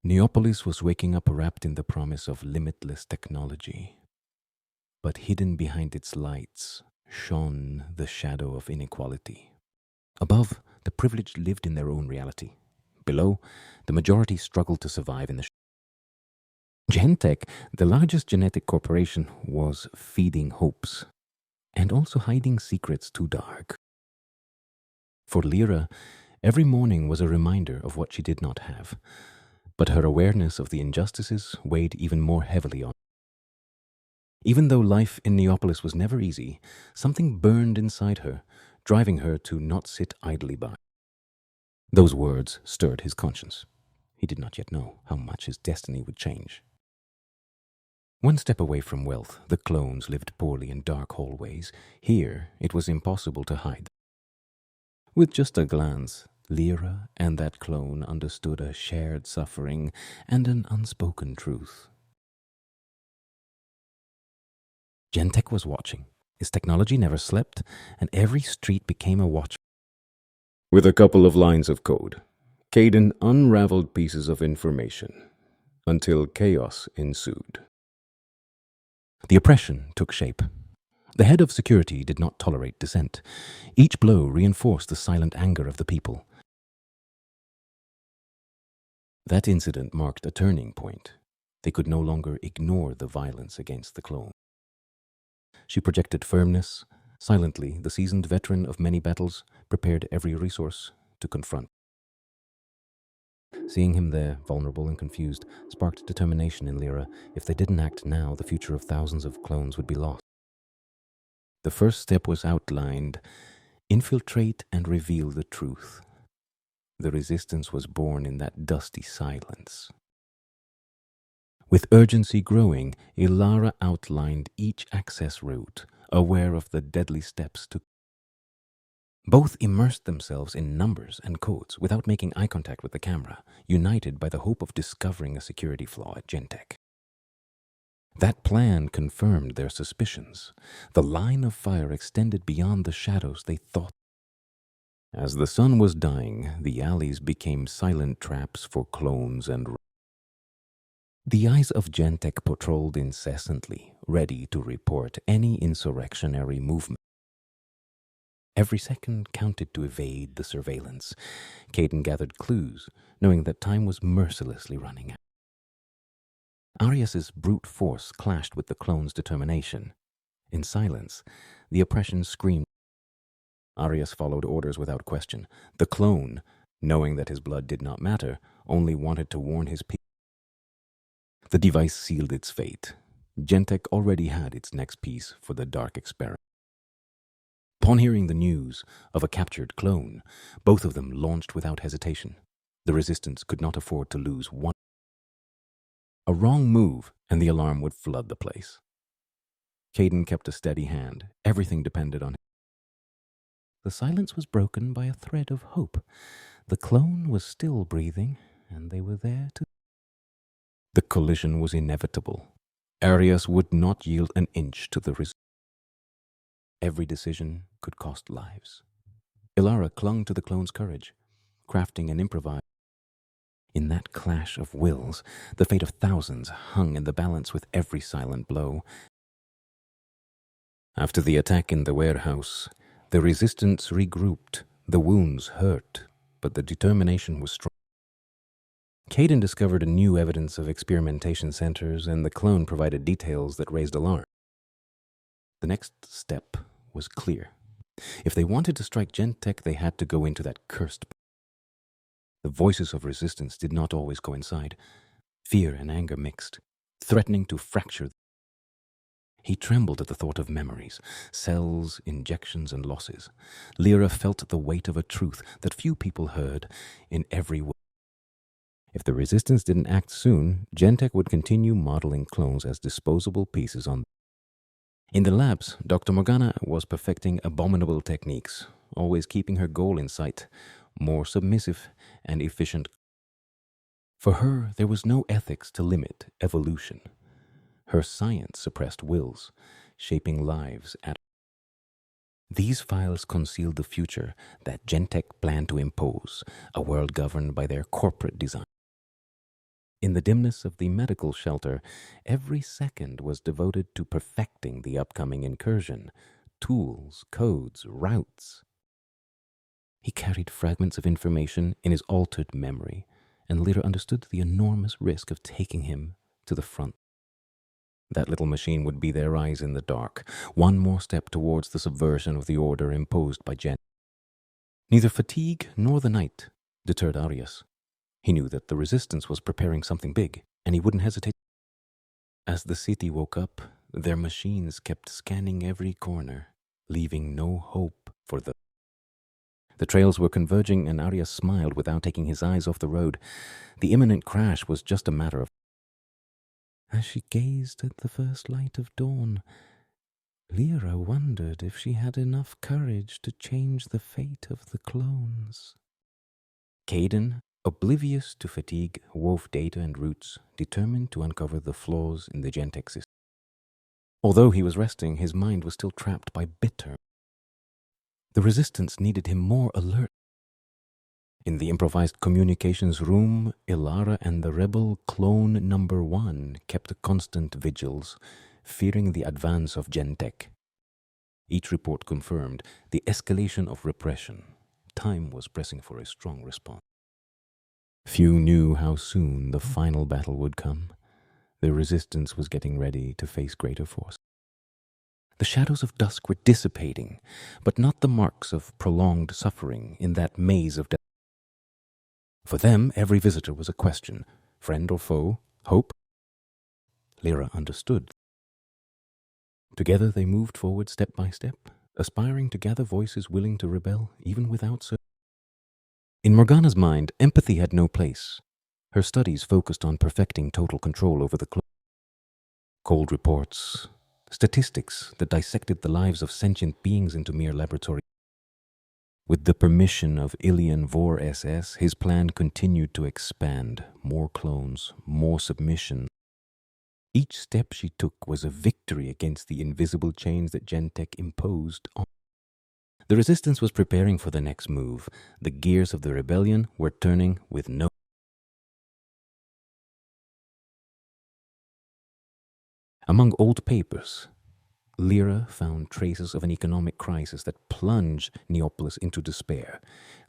Neopolis was waking up wrapped in the promise of limitless technology. But hidden behind its lights shone the shadow of inequality. Above, the privileged lived in their own reality. Below, the majority struggled to survive in the Genentech, the largest genetic corporation, was feeding hopes and also hiding secrets too dark. For Lira, every morning was a reminder of what she did not have, but her awareness of the injustices weighed even more heavily on. Even though life in Neopolis was never easy, something burned inside her, driving her to not sit idly by. Those words stirred his conscience. He did not yet know how much his destiny would change. One step away from wealth, the clones lived poorly in dark hallways. Here, it was impossible to hide. With just a glance, Lira and that clone understood a shared suffering and an unspoken truth. Genentech was watching. His technology never slept, and every street became a watch. With a couple of lines of code, Caden unraveled pieces of information until chaos ensued. The oppression took shape. The head of security did not tolerate dissent. Each blow reinforced the silent anger of the people. That incident marked a turning point. They could no longer ignore the violence against the clone. She projected firmness. Silently, the seasoned veteran of many battles prepared every resource to confront. Seeing him there, vulnerable and confused, sparked determination in Lira. If they didn't act now, the future of thousands of clones would be lost. The first step was outlined: infiltrate and reveal the truth. The resistance was born in that dusty silence. With urgency growing, Ilara outlined each access route, aware of the deadly steps to. Both immersed themselves in numbers and codes without making eye contact with the camera, united by the hope of discovering a security flaw at Genentech. That plan confirmed their suspicions. The line of fire extended beyond the shadows they thought. As the sun was dying, the alleys became silent traps for clones and. The eyes of Genentech patrolled incessantly, ready to report any insurrectionary movement. Every second counted to evade the surveillance. Caden gathered clues, knowing that time was mercilessly running out. Arias's brute force clashed with the clone's determination. In silence, the oppression screamed. Arias followed orders without question. The clone, knowing that his blood did not matter, only wanted to warn his people. The device sealed its fate. Genentech already had its next piece for the dark experiment. Upon hearing the news of a captured clone, both of them launched without hesitation. The resistance could not afford to lose one. A wrong move, and the alarm would flood the place. Caden kept a steady hand. Everything depended on him. The silence was broken by a thread of hope. The clone was still breathing, and they were there to. The collision was inevitable. Arias would not yield an inch to the resistance. Every decision could cost lives. Ilara clung to the clone's courage, crafting and improvising. In that clash of wills, the fate of thousands hung in the balance with every silent blow. After the attack in the warehouse, the resistance regrouped. The wounds hurt, but the determination was strong. Caden discovered a new evidence of experimentation centers, and the clone provided details that raised alarm. The next step was clear. If they wanted to strike Genentech, they had to go into that cursed. The voices of resistance did not always coincide. Fear and anger mixed, threatening to fracture. He trembled at the thought of memories, cells, injections, and losses. Lira felt the weight of a truth that few people heard in every way. If the resistance didn't act soon, Genentech would continue modeling clones as disposable pieces on. In the labs, Dr. Morgana was perfecting abominable techniques, always keeping her goal in sight, more submissive and efficient. For her, there was no ethics to limit evolution. Her science suppressed wills, shaping lives at. These files concealed the future that Genentech planned to impose, a world governed by their corporate design. In the dimness of the medical shelter, every second was devoted to perfecting the upcoming incursion. Tools, codes, routes. He carried fragments of information in his altered memory, and Lira understood the enormous risk of taking him to the front. That little machine would be their eyes in the dark, one more step towards the subversion of the order imposed by Gen. Neither fatigue nor the night deterred Arias. He knew that the resistance was preparing something big, and he wouldn't hesitate. As the city woke up, their machines kept scanning every corner, leaving no hope for them. The trails were converging, and Arias smiled without taking his eyes off the road. The imminent crash was just a matter of... As she gazed at the first light of dawn, Lira wondered if she had enough courage to change the fate of the clones. Caden, oblivious to fatigue, wove data and routes, determined to uncover the flaws in the Genentech system. Although he was resting, his mind was still trapped by bitter. The resistance needed him more alert. In the improvised communications room, Ilara and the rebel clone number 1 kept constant vigils, fearing the advance of Genentech. Each report confirmed the escalation of repression. Time was pressing for a strong response. Few knew how soon the final battle would come. The resistance was getting ready to face greater force. The shadows of dusk were dissipating, but not the marks of prolonged suffering in that maze of death. For them, every visitor was a question. Friend or foe? Hope? Lira understood. Together they moved forward step by step, aspiring to gather voices willing to rebel, even without certainty. In Morgana's mind, empathy had no place. Her studies focused on perfecting total control over the clone. Cold reports, statistics that dissected the lives of sentient beings into mere laboratory. With the permission of Ilian Vor SS, his plan continued to expand. More clones, more submission. Each step she took was a victory against the invisible chains that Genentech imposed on. The resistance was preparing for the next move. The gears of the rebellion were turning with no... Among old papers, Lira found traces of an economic crisis that plunged Neopolis into despair,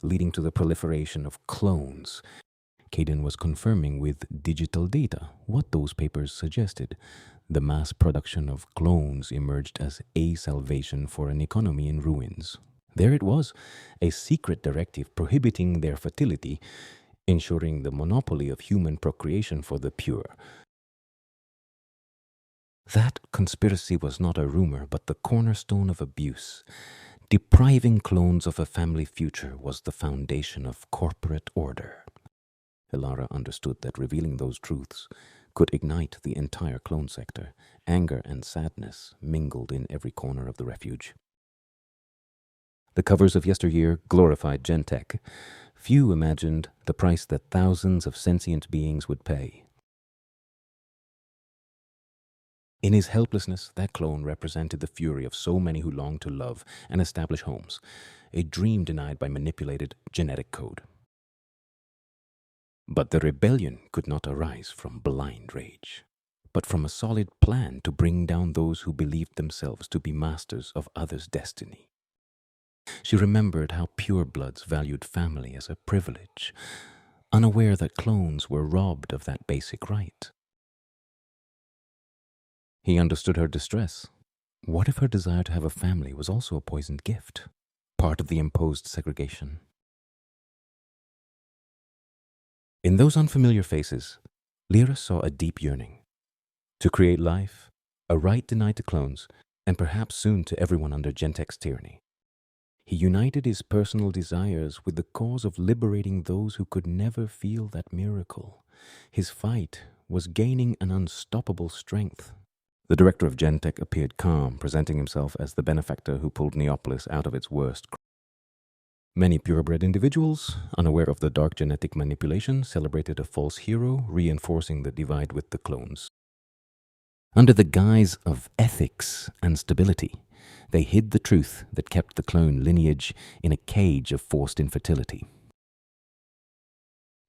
leading to the proliferation of clones. Caden was confirming with digital data what those papers suggested. The mass production of clones emerged as a salvation for an economy in ruins. There it was, a secret directive prohibiting their fertility, ensuring the monopoly of human procreation for the pure. That conspiracy was not a rumor, but the cornerstone of abuse. Depriving clones of a family future was the foundation of corporate order. Ilara understood that revealing those truths could ignite the entire clone sector. Anger and sadness mingled in every corner of the refuge. The covers of yesteryear glorified Genentech. Few imagined the price that thousands of sentient beings would pay. In his helplessness, that clone represented the fury of so many who longed to love and establish homes, a dream denied by manipulated genetic code. But the rebellion could not arise from blind rage, but from a solid plan to bring down those who believed themselves to be masters of others' destiny. She remembered how purebloods valued family as a privilege, unaware that clones were robbed of that basic right. He understood her distress. What if her desire to have a family was also a poisoned gift, part of the imposed segregation? In those unfamiliar faces, Lira saw a deep yearning. To create life, a right denied to clones, and perhaps soon to everyone under Genentech's tyranny. He united his personal desires with the cause of liberating those who could never feel that miracle. His fight was gaining an unstoppable strength. The director of Genentech appeared calm, presenting himself as the benefactor who pulled Neopolis out of its worst. Many purebred individuals, unaware of the dark genetic manipulation, celebrated a false hero, reinforcing the divide with the clones. Under the guise of ethics and stability, they hid the truth that kept the clone lineage in a cage of forced infertility.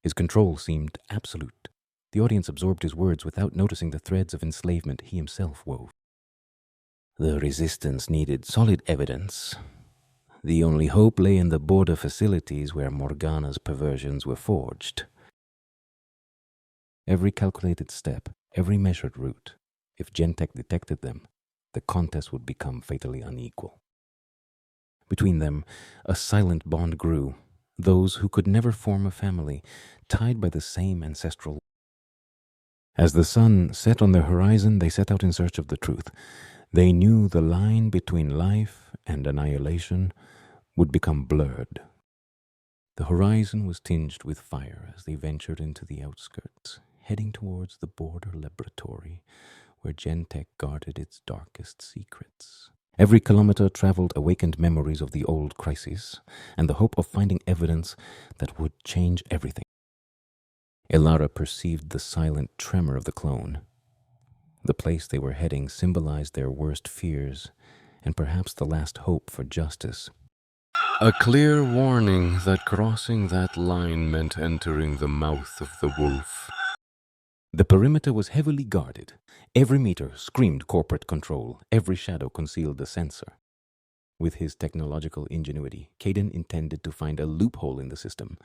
His control seemed absolute. The audience absorbed his words without noticing the threads of enslavement he himself wove. The resistance needed solid evidence. The only hope lay in the border facilities where Morgana's perversions were forged. Every calculated step, every measured route, if Genentech detected them, the contest would become fatally unequal. Between them, a silent bond grew, those who could never form a family, tied by the same ancestral. As the sun set on the horizon, they set out in search of the truth. They knew the line between life and annihilation would become blurred. The horizon was tinged with fire as they ventured into the outskirts, heading towards the border laboratory where Genentech guarded its darkest secrets. Every kilometer traveled awakened memories of the old crises and the hope of finding evidence that would change everything. Ilara perceived the silent tremor of the clone. The place they were heading symbolized their worst fears and perhaps the last hope for justice. A clear warning that crossing that line meant entering the mouth of the wolf. The perimeter was heavily guarded. Every meter screamed corporate control. Every shadow concealed the sensor. With his technological ingenuity, Caden intended to find a loophole in the system,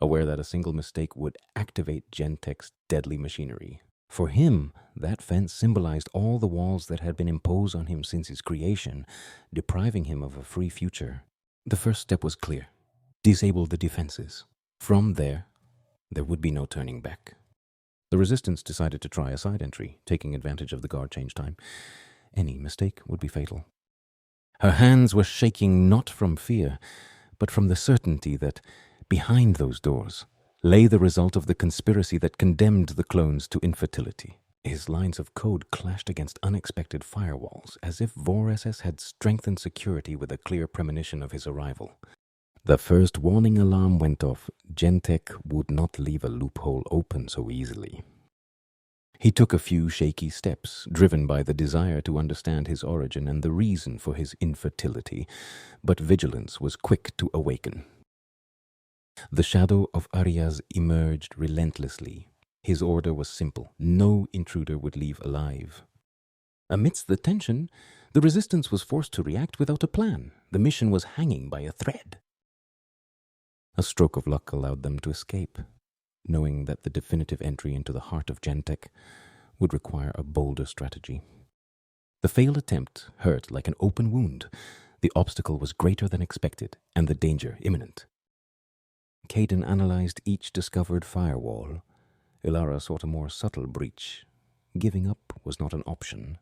aware that a single mistake would activate Genentech's deadly machinery. For him, that fence symbolized all the walls that had been imposed on him since his creation, depriving him of a free future. The first step was clear. Disable the defenses. From there would be no turning back. The Resistance decided to try a side entry, taking advantage of the guard change time. Any mistake would be fatal. Her hands were shaking not from fear, but from the certainty that behind those doors lay the result of the conspiracy that condemned the clones to infertility. His lines of code clashed against unexpected firewalls, as if VOR-SS had strengthened security with a clear premonition of his arrival. The first warning alarm went off. Genentech would not leave a loophole open so easily. He took a few shaky steps, driven by the desire to understand his origin and the reason for his infertility, but vigilance was quick to awaken. The shadow of Arias emerged relentlessly. His order was simple. No intruder would leave alive. Amidst the tension, the Resistance was forced to react without a plan. The mission was hanging by a thread. A stroke of luck allowed them to escape, knowing that the definitive entry into the heart of Genentech would require a bolder strategy. The failed attempt hurt like an open wound. The obstacle was greater than expected, and the danger imminent. Caden analyzed each discovered firewall. Ilara sought a more subtle breach. Giving up was not an option.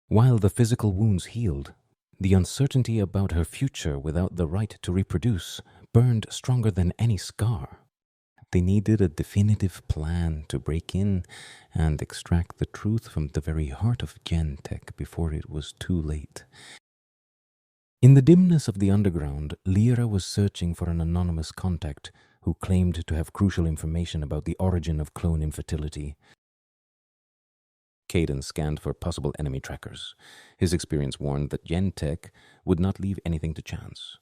While the physical wounds healed, the uncertainty about her future without the right to reproduce burned stronger than any scar. They needed a definitive plan to break in and extract the truth from the very heart of Genentech before it was too late. In the dimness of the underground, Lira was searching for an anonymous contact who claimed to have crucial information about the origin of clone infertility. Caden scanned for possible enemy trackers. His experience warned that Genentech would not leave anything to chance.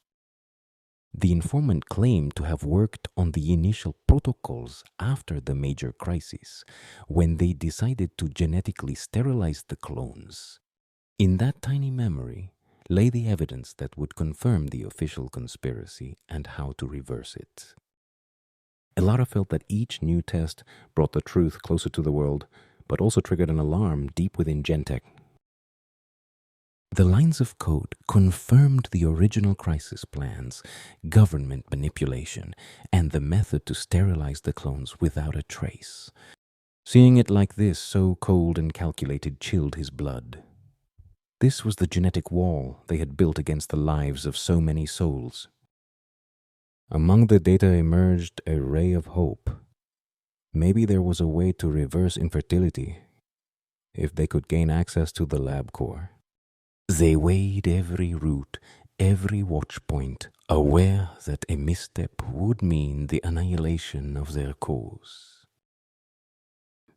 The informant claimed to have worked on the initial protocols after the major crisis, when they decided to genetically sterilize the clones. In that tiny memory lay the evidence that would confirm the official conspiracy and how to reverse it. Ilara felt that each new test brought the truth closer to the world, but also triggered an alarm deep within Genentech. The lines of code confirmed the original crisis plans, government manipulation, and the method to sterilize the clones without a trace. Seeing it like this, so cold and calculated, chilled his blood. This was the genetic wall they had built against the lives of so many souls. Among the data emerged a ray of hope. Maybe there was a way to reverse infertility, if they could gain access to the lab core. They weighed every route, every watch point, aware that a misstep would mean the annihilation of their cause.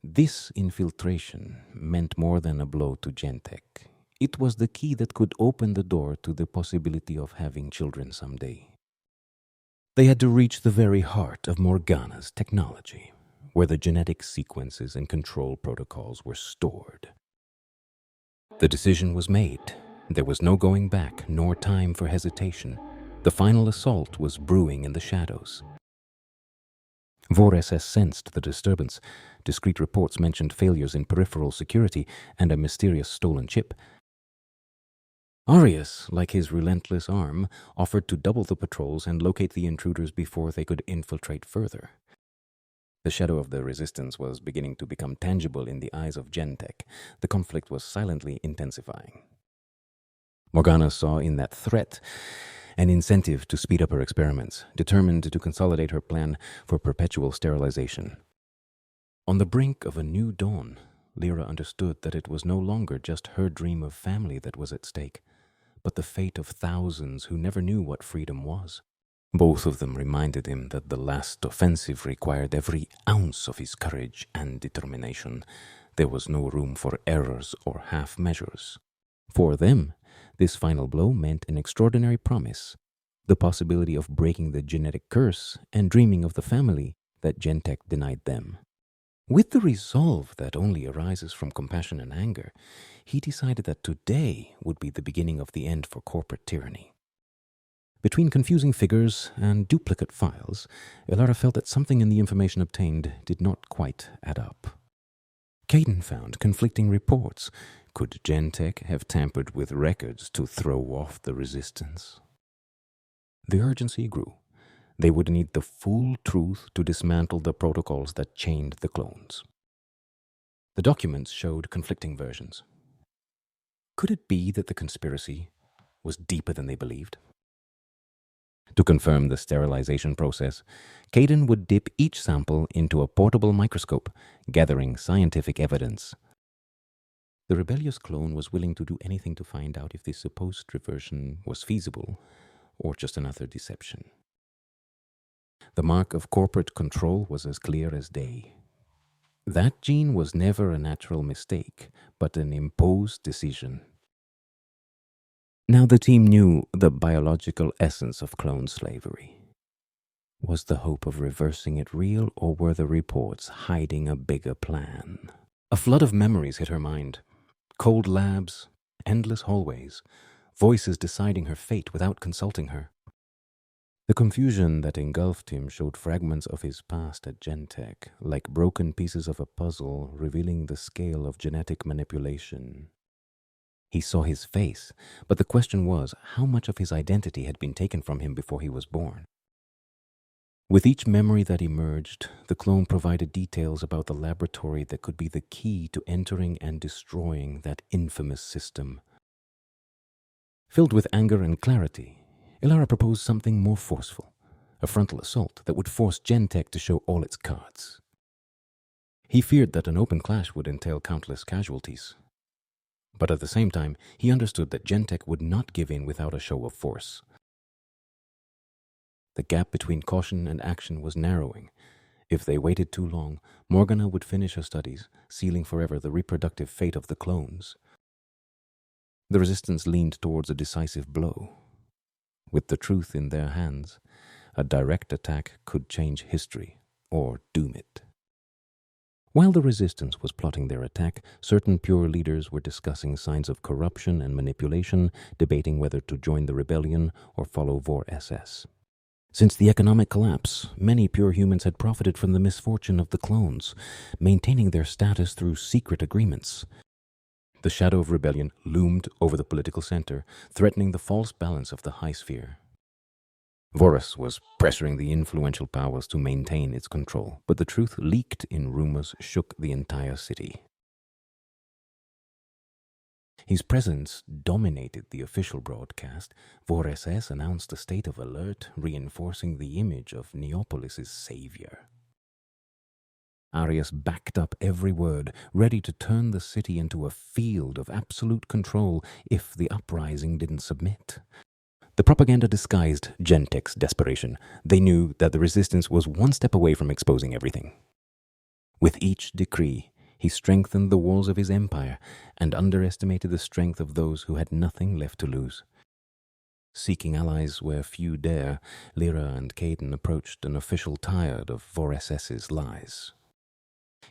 This infiltration meant more than a blow to Genentech. It was the key that could open the door to the possibility of having children someday. They had to reach the very heart of Morgana's technology. where the genetic sequences and control protocols were stored. The decision was made. There was no going back, nor time for hesitation. The final assault was brewing in the shadows. VOR-SS sensed the disturbance. Discreet reports mentioned failures in peripheral security and a mysterious stolen chip. Arius, like his relentless arm, offered to double the patrols and locate the intruders before they could infiltrate further. The shadow of the resistance was beginning to become tangible in the eyes of Genentech. The conflict was silently intensifying. Morgana saw in that threat an incentive to speed up her experiments, determined to consolidate her plan for perpetual sterilization. On the brink of a new dawn, Lira understood that it was no longer just her dream of family that was at stake, but the fate of thousands who never knew what freedom was. Both of them reminded him that the last offensive required every ounce of his courage and determination. There was no room for errors or half measures. For them, this final blow meant an extraordinary promise, the possibility of breaking the genetic curse and dreaming of the family that Genentech denied them. With the resolve that only arises from compassion and anger, he decided that today would be the beginning of the end for corporate tyranny. Between confusing figures and duplicate files, Ilara felt that something in the information obtained did not quite add up. Caden found conflicting reports. Could Genentech have tampered with records to throw off the resistance? The urgency grew. They would need the full truth to dismantle the protocols that chained the clones. The documents showed conflicting versions. Could it be that the conspiracy was deeper than they believed? To confirm the sterilization process, Caden would dip each sample into a portable microscope, gathering scientific evidence. The rebellious clone was willing to do anything to find out if this supposed reversion was feasible or just another deception. The mark of corporate control was as clear as day. That gene was never a natural mistake, but an imposed decision. Now the team knew the biological essence of clone slavery. Was the hope of reversing it real, or were the reports hiding a bigger plan? A flood of memories hit her mind. Cold labs, endless hallways, voices deciding her fate without consulting her. The confusion that engulfed him showed fragments of his past at Genentech, like broken pieces of a puzzle revealing the scale of genetic manipulation. He saw his face, but the question was how much of his identity had been taken from him before he was born. With each memory that emerged, the clone provided details about the laboratory that could be the key to entering and destroying that infamous system. Filled with anger and clarity, Ilara proposed something more forceful, a frontal assault that would force Genentech to show all its cards. He feared that an open clash would entail countless casualties. But at the same time, he understood that Genentech would not give in without a show of force. The gap between caution and action was narrowing. If they waited too long, Morgana would finish her studies, sealing forever the reproductive fate of the clones. The resistance leaned towards a decisive blow. With the truth in their hands, a direct attack could change history or doom it. While the resistance was plotting their attack, certain pure leaders were discussing signs of corruption and manipulation, debating whether to join the rebellion or follow VOR-SS. Since the economic collapse, many pure humans had profited from the misfortune of the clones, maintaining their status through secret agreements. The shadow of rebellion loomed over the political center, threatening the false balance of the high sphere. Vorus was pressuring the influential powers to maintain its control, but the truth leaked in rumors shook the entire city. His presence dominated the official broadcast. VOR-SS announced a state of alert, reinforcing the image of Neopolis' savior. Arius backed up every word, ready to turn the city into a field of absolute control if the uprising didn't submit. The propaganda disguised Genentech's desperation. They knew that the resistance was one step away from exposing everything. With each decree, he strengthened the walls of his empire and underestimated the strength of those who had nothing left to lose. Seeking allies where few dare, Lira and Caden approached an official tired of VOR-SS's lies.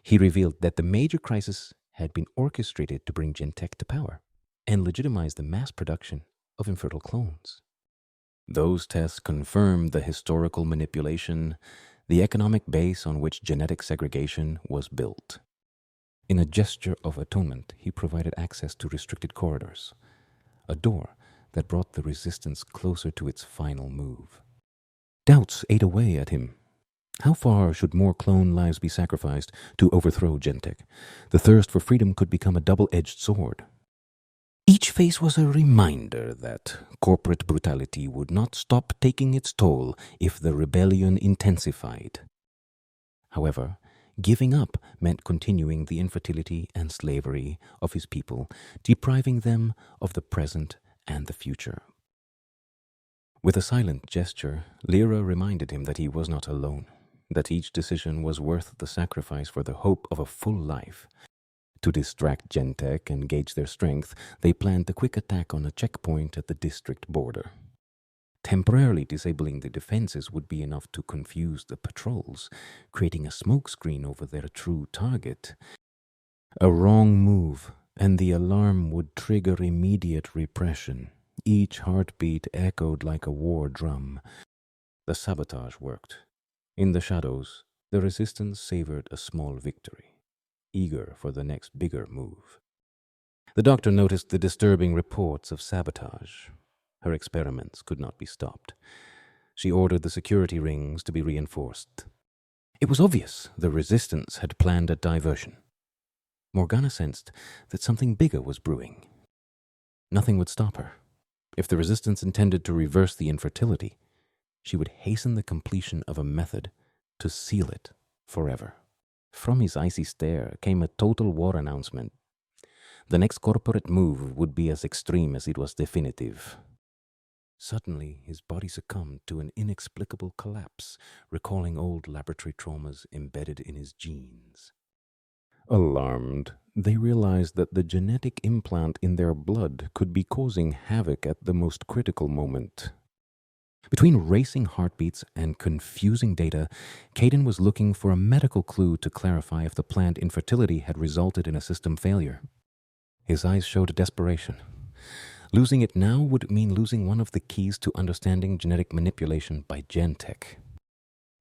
He revealed that the major crisis had been orchestrated to bring Genentech to power and legitimize the mass production of infertile clones. Those tests confirmed the historical manipulation, the economic base on which genetic segregation was built. In a gesture of atonement, he provided access to restricted corridors, a door that brought the resistance closer to its final move. Doubts ate away at him. How far should more clone lives be sacrificed to overthrow Genentech? The thirst for freedom could become a double-edged sword. Each phase was a reminder that corporate brutality would not stop taking its toll if the rebellion intensified. However, giving up meant continuing the infertility and slavery of his people, depriving them of the present and the future. With a silent gesture, Lira reminded him that he was not alone, that each decision was worth the sacrifice for the hope of a full life. To distract Genentech and gauge their strength, they planned a quick attack on a checkpoint at the district border. Temporarily disabling the defenses would be enough to confuse the patrols, creating a smokescreen over their true target. A wrong move, and the alarm would trigger immediate repression. Each heartbeat echoed like a war drum. The sabotage worked. In the shadows, the resistance savored a small victory, eager for the next bigger move. The doctor noticed the disturbing reports of sabotage. Her experiments could not be stopped. She ordered the security rings to be reinforced. It was obvious the resistance had planned a diversion. Morgana sensed that something bigger was brewing. Nothing would stop her. If the resistance intended to reverse the infertility, she would hasten the completion of a method to seal it forever. From his icy stare came a total war announcement. The next corporate move would be as extreme as it was definitive. Suddenly, his body succumbed to an inexplicable collapse, recalling old laboratory traumas embedded in his genes. Alarmed, they realized that the genetic implant in their blood could be causing havoc at the most critical moment. Between racing heartbeats and confusing data, Caden was looking for a medical clue to clarify if the planned infertility had resulted in a system failure. His eyes showed desperation. Losing it now would mean losing one of the keys to understanding genetic manipulation by Genentech.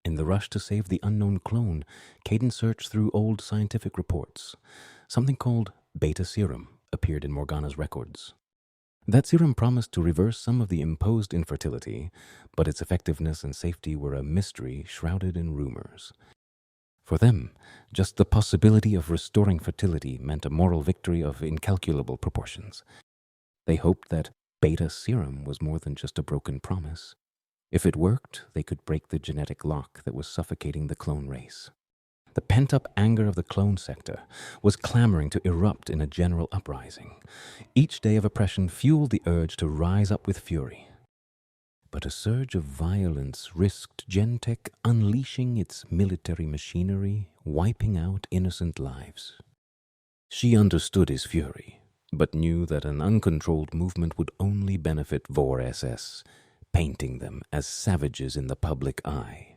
In the rush to save the unknown clone, Caden searched through old scientific reports. Something called beta serum appeared in Morgana's records. That serum promised to reverse some of the imposed infertility, but its effectiveness and safety were a mystery shrouded in rumors. For them, just the possibility of restoring fertility meant a moral victory of incalculable proportions. They hoped that beta serum was more than just a broken promise. If it worked, they could break the genetic lock that was suffocating the clone race. The pent-up anger of the clone sector was clamoring to erupt in a general uprising. Each day of oppression fueled the urge to rise up with fury. But a surge of violence risked Genentech unleashing its military machinery, wiping out innocent lives. She understood his fury, but knew that an uncontrolled movement would only benefit Vor SS, painting them as savages in the public eye.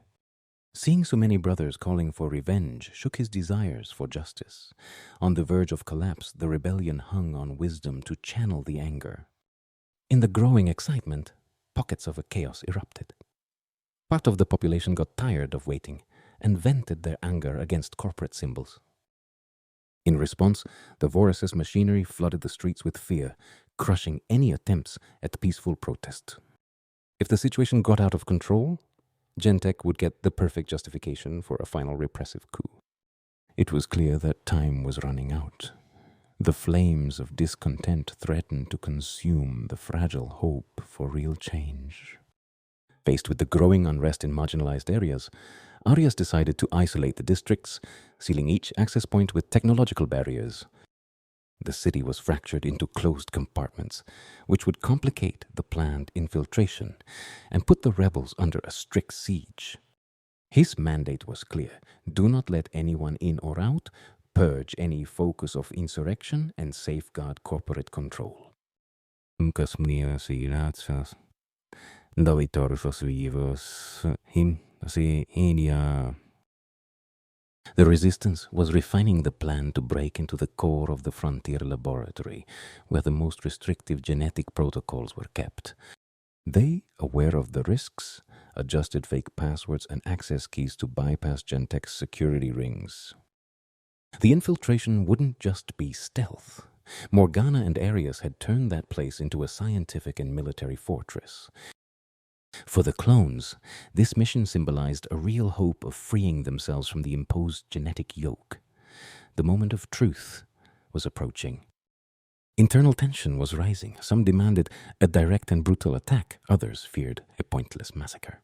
Seeing so many brothers calling for revenge shook his desires for justice. On the verge of collapse, the rebellion hung on wisdom to channel the anger. In the growing excitement, pockets of chaos erupted. Part of the population got tired of waiting and vented their anger against corporate symbols. In response, the Vorus's machinery flooded the streets with fear, crushing any attempts at peaceful protest. If the situation got out of control, Genentech would get the perfect justification for a final repressive coup. It was clear that time was running out. The flames of discontent threatened to consume the fragile hope for real change. Faced with the growing unrest in marginalized areas, Arias decided to isolate the districts, sealing each access point with technological barriers. The city was fractured into closed compartments, which would complicate the planned infiltration and put the rebels under a strict siege. His mandate was clear: do not let anyone in or out, purge any focus of insurrection, and safeguard corporate control. The resistance was refining the plan to break into the core of the frontier laboratory, where the most restrictive genetic protocols were kept. They, aware of the risks, adjusted fake passwords and access keys to bypass Genentech's security rings. The infiltration wouldn't just be stealth. Morgana and Arias had turned that place into a scientific and military fortress. For the clones, this mission symbolized a real hope of freeing themselves from the imposed genetic yoke. The moment of truth was approaching. Internal tension was rising. Some demanded a direct and brutal attack. Others feared a pointless massacre.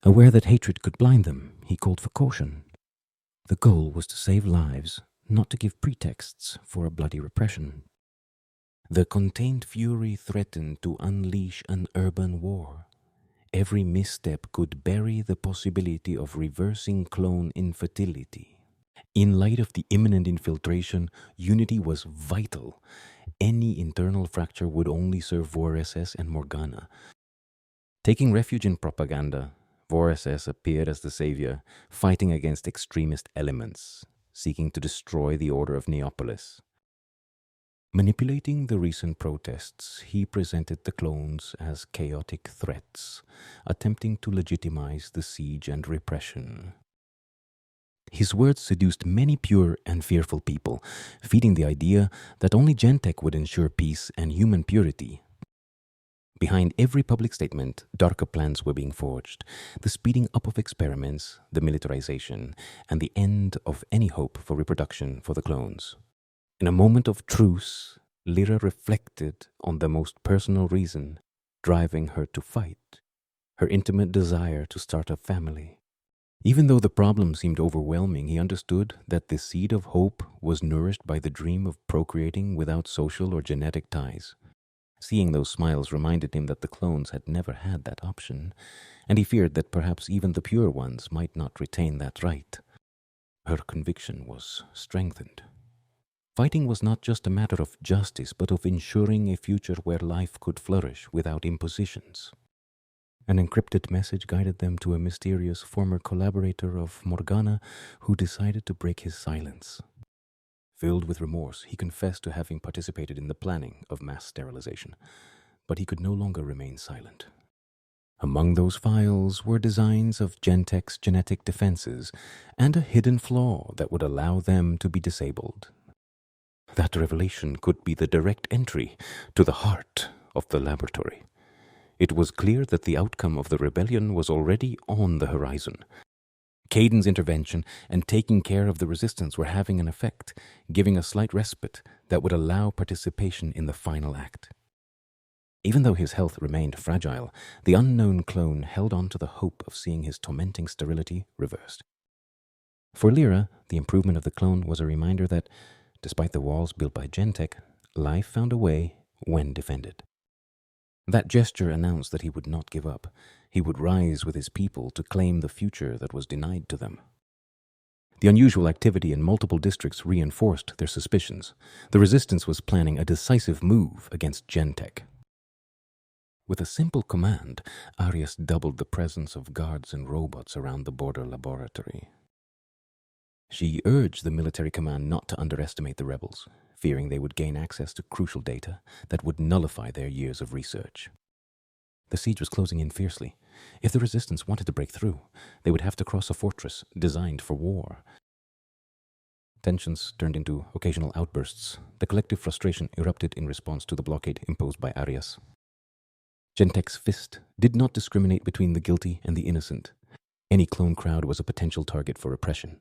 Aware that hatred could blind them, he called for caution. The goal was to save lives, not to give pretexts for a bloody repression. The contained fury threatened to unleash an urban war. Every misstep could bury the possibility of reversing clone infertility. In light of the imminent infiltration, unity was vital. Any internal fracture would only serve VOR-SS and Morgana. Taking refuge in propaganda, VOR-SS appeared as the savior, fighting against extremist elements, seeking to destroy the order of Neopolis. Manipulating the recent protests, he presented the clones as chaotic threats, attempting to legitimize the siege and repression. His words seduced many pure and fearful people, feeding the idea that only Genentech would ensure peace and human purity. Behind every public statement, darker plans were being forged, the speeding up of experiments, the militarization, and the end of any hope for reproduction for the clones. In a moment of truce, Lira reflected on the most personal reason driving her to fight, her intimate desire to start a family. Even though the problem seemed overwhelming, he understood that the seed of hope was nourished by the dream of procreating without social or genetic ties. Seeing those smiles reminded him that the clones had never had that option, and he feared that perhaps even the pure ones might not retain that right. Her conviction was strengthened. Fighting was not just a matter of justice, but of ensuring a future where life could flourish without impositions. An encrypted message guided them to a mysterious former collaborator of Morgana who decided to break his silence. Filled with remorse, he confessed to having participated in the planning of mass sterilization, but he could no longer remain silent. Among those files were designs of Genentech's genetic defenses and a hidden flaw that would allow them to be disabled. That revelation could be the direct entry to the heart of the laboratory. It was clear that the outcome of the rebellion was already on the horizon. Caden's intervention and taking care of the resistance were having an effect, giving a slight respite that would allow participation in the final act. Even though his health remained fragile, the unknown clone held on to the hope of seeing his tormenting sterility reversed. For Lira, the improvement of the clone was a reminder that, despite the walls built by Genentech, life found a way when defended. That gesture announced that he would not give up. He would rise with his people to claim the future that was denied to them. The unusual activity in multiple districts reinforced their suspicions. The resistance was planning a decisive move against Genentech. With a simple command, Arias doubled the presence of guards and robots around the border laboratory. She urged the military command not to underestimate the rebels, fearing they would gain access to crucial data that would nullify their years of research. The siege was closing in fiercely. If the resistance wanted to break through, they would have to cross a fortress designed for war. Tensions turned into occasional outbursts. The collective frustration erupted in response to the blockade imposed by Arias. Genentech's fist did not discriminate between the guilty and the innocent. Any clone crowd was a potential target for repression.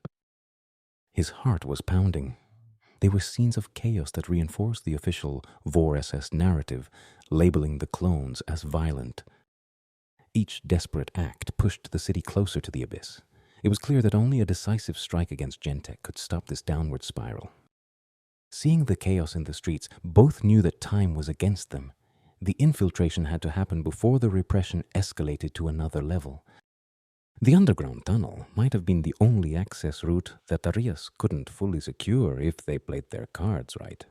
His heart was pounding. They were scenes of chaos that reinforced the official VOR-SS narrative, labeling the clones as violent. Each desperate act pushed the city closer to the abyss. It was clear that only a decisive strike against Genentech could stop this downward spiral. Seeing the chaos in the streets, both knew that time was against them. The infiltration had to happen before the repression escalated to another level. The underground tunnel might have been the only access route that Arias couldn't fully secure if they played their cards right.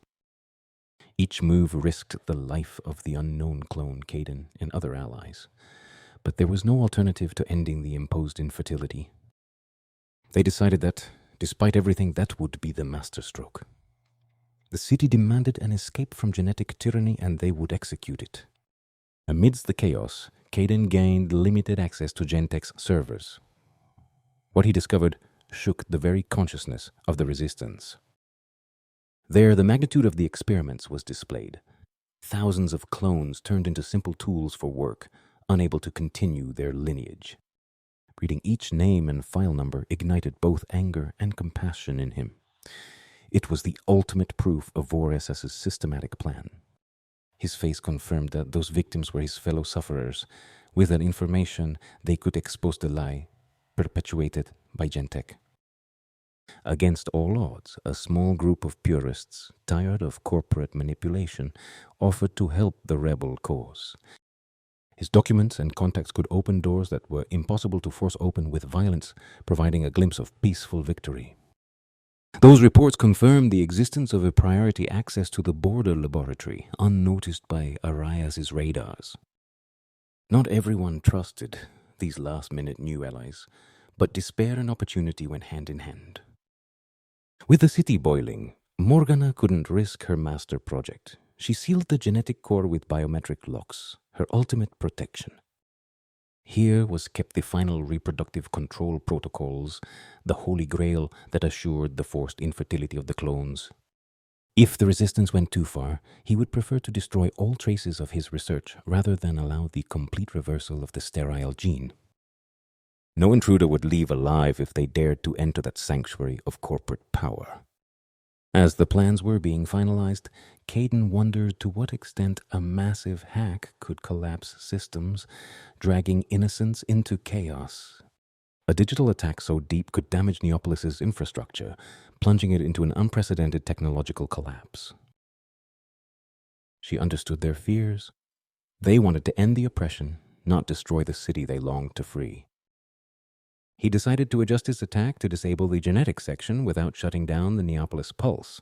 Each move risked the life of the unknown clone Caden and other allies, but there was no alternative to ending the imposed infertility. They decided that, despite everything, that would be the masterstroke. The city demanded an escape from genetic tyranny, and they would execute it. Amidst the chaos, Caden gained limited access to Genentech's servers. What he discovered shook the very consciousness of the resistance. There, the magnitude of the experiments was displayed. Thousands of clones turned into simple tools for work, unable to continue their lineage. Reading each name and file number ignited both anger and compassion in him. It was the ultimate proof of Voress's systematic plan. His face confirmed that those victims were his fellow sufferers. With that information, they could expose the lie perpetuated by Genentech. Against all odds, a small group of purists, tired of corporate manipulation, offered to help the rebel cause. His documents and contacts could open doors that were impossible to force open with violence, providing a glimpse of peaceful victory. Those reports confirmed the existence of a priority access to the border laboratory, unnoticed by Arias's radars. Not everyone trusted these last-minute new allies, but despair and opportunity went hand in hand. With the city boiling, Morgana couldn't risk her master project. She sealed the genetic core with biometric locks, her ultimate protection. Here was kept the final reproductive control protocols, the holy grail that assured the forced infertility of the clones. If the resistance went too far, he would prefer to destroy all traces of his research rather than allow the complete reversal of the sterile gene. No intruder would leave alive if they dared to enter that sanctuary of corporate power. As the plans were being finalized, Caden wondered to what extent a massive hack could collapse systems, dragging innocents into chaos. A digital attack so deep could damage Neopolis' infrastructure, plunging it into an unprecedented technological collapse. She understood their fears. They wanted to end the oppression, not destroy the city they longed to free. He decided to adjust his attack to disable the genetic section without shutting down the Neopolis pulse.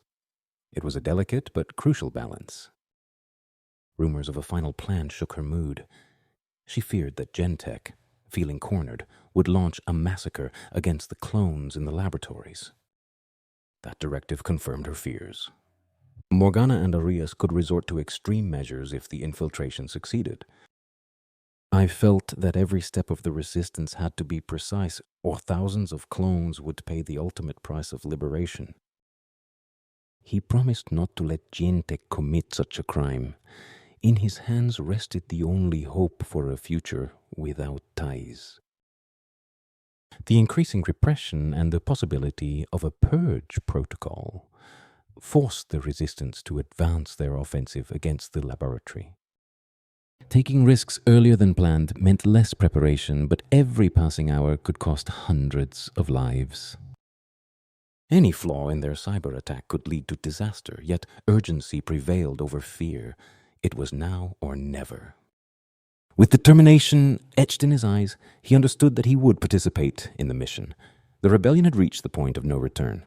It was a delicate but crucial balance. Rumors of a final plan shook her mood. She feared that Genentech, feeling cornered, would launch a massacre against the clones in the laboratories. That directive confirmed her fears. Morgana and Arias could resort to extreme measures if the infiltration succeeded. I felt that every step of the resistance had to be precise, or thousands of clones would pay the ultimate price of liberation. He promised not to let Genentech commit such a crime. In his hands rested the only hope for a future without ties. The increasing repression and the possibility of a purge protocol forced the resistance to advance their offensive against the laboratory. Taking risks earlier than planned meant less preparation, but every passing hour could cost hundreds of lives. Any flaw in their cyber attack could lead to disaster, yet urgency prevailed over fear. It was now or never. With determination etched in his eyes, he understood that he would participate in the mission. The rebellion had reached the point of no return.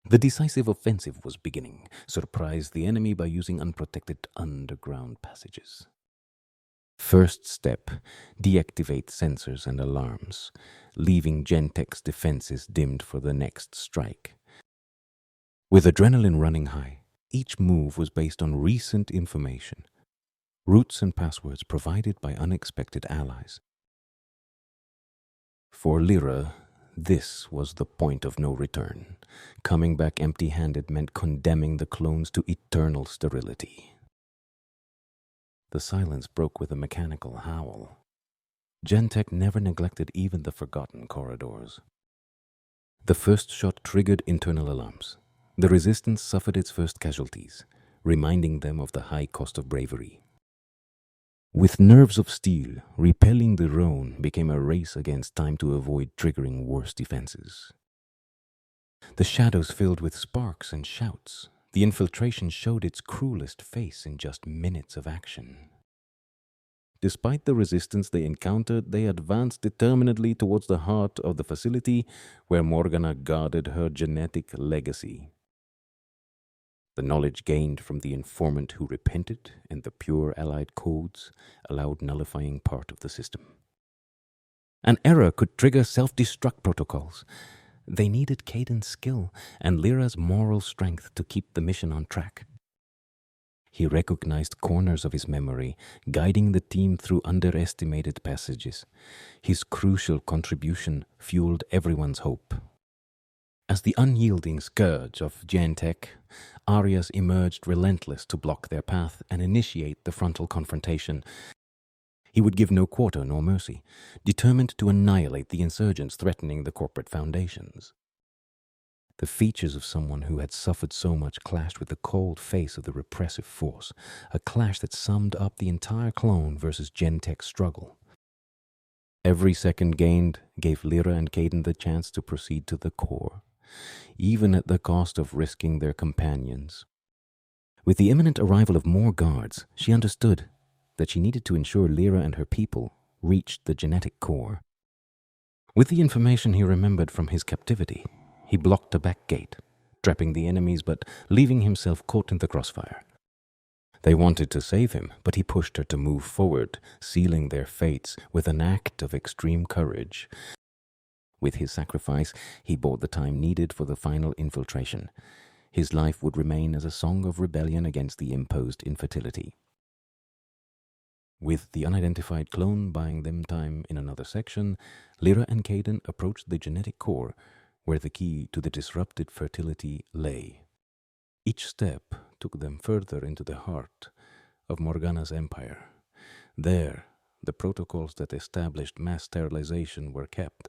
The decisive offensive was beginning, surprise the enemy by using unprotected underground passages. First step, deactivate sensors and alarms, leaving Genentech's defenses dimmed for the next strike. With adrenaline running high, each move was based on recent information, routes and passwords provided by unexpected allies. For Lira, this was the point of no return. Coming back empty-handed meant condemning the clones to eternal sterility. The silence broke with a mechanical howl. Genentech never neglected even the forgotten corridors. The first shot triggered internal alarms. The resistance suffered its first casualties, reminding them of the high cost of bravery. With nerves of steel, repelling the Rhone became a race against time to avoid triggering worse defenses. The shadows filled with sparks and shouts. The infiltration showed its cruelest face in just minutes of action. Despite the resistance they encountered, they advanced determinedly towards the heart of the facility where Morgana guarded her genetic legacy. The knowledge gained from the informant who repented and the pure allied codes allowed nullifying part of the system. An error could trigger self-destruct protocols. They needed Caden's skill and Lira's moral strength to keep the mission on track. He recognized corners of his memory, guiding the team through underestimated passages. His crucial contribution fueled everyone's hope. As the unyielding scourge of Genentech, Arias emerged relentless to block their path and initiate the frontal confrontation. He would give no quarter nor mercy, determined to annihilate the insurgents threatening the corporate foundations. The features of someone who had suffered so much clashed with the cold face of the repressive force, a clash that summed up the entire clone versus Genentech struggle. Every second gained gave Lira and Caden the chance to proceed to the core, even at the cost of risking their companions. With the imminent arrival of more guards, she understood that she needed to ensure Lira and her people reached the genetic core. With the information he remembered from his captivity, he blocked a back gate, trapping the enemies but leaving himself caught in the crossfire. They wanted to save him, but he pushed her to move forward, sealing their fates with an act of extreme courage. With his sacrifice, he bought the time needed for the final infiltration. His life would remain as a song of rebellion against the imposed infertility. With the unidentified clone buying them time in another section, Lira and Caden approached the genetic core, where the key to the disrupted fertility lay. Each step took them further into the heart of Morgana's empire. There, the protocols that established mass sterilization were kept.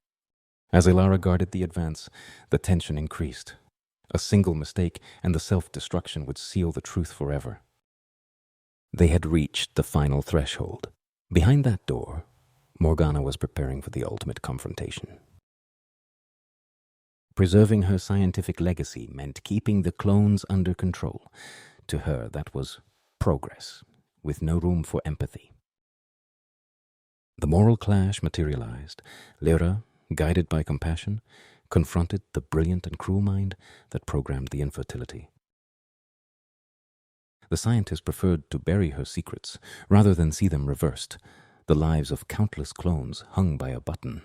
As Ilara guarded the advance, the tension increased. A single mistake and the self-destruction would seal the truth forever. They had reached the final threshold. Behind that door, Morgana was preparing for the ultimate confrontation. Preserving her scientific legacy meant keeping the clones under control. To her, that was progress, with no room for empathy. The moral clash materialized. Lira, guided by compassion, confronted the brilliant and cruel mind that programmed the infertility. The scientist preferred to bury her secrets rather than see them reversed. The lives of countless clones hung by a button.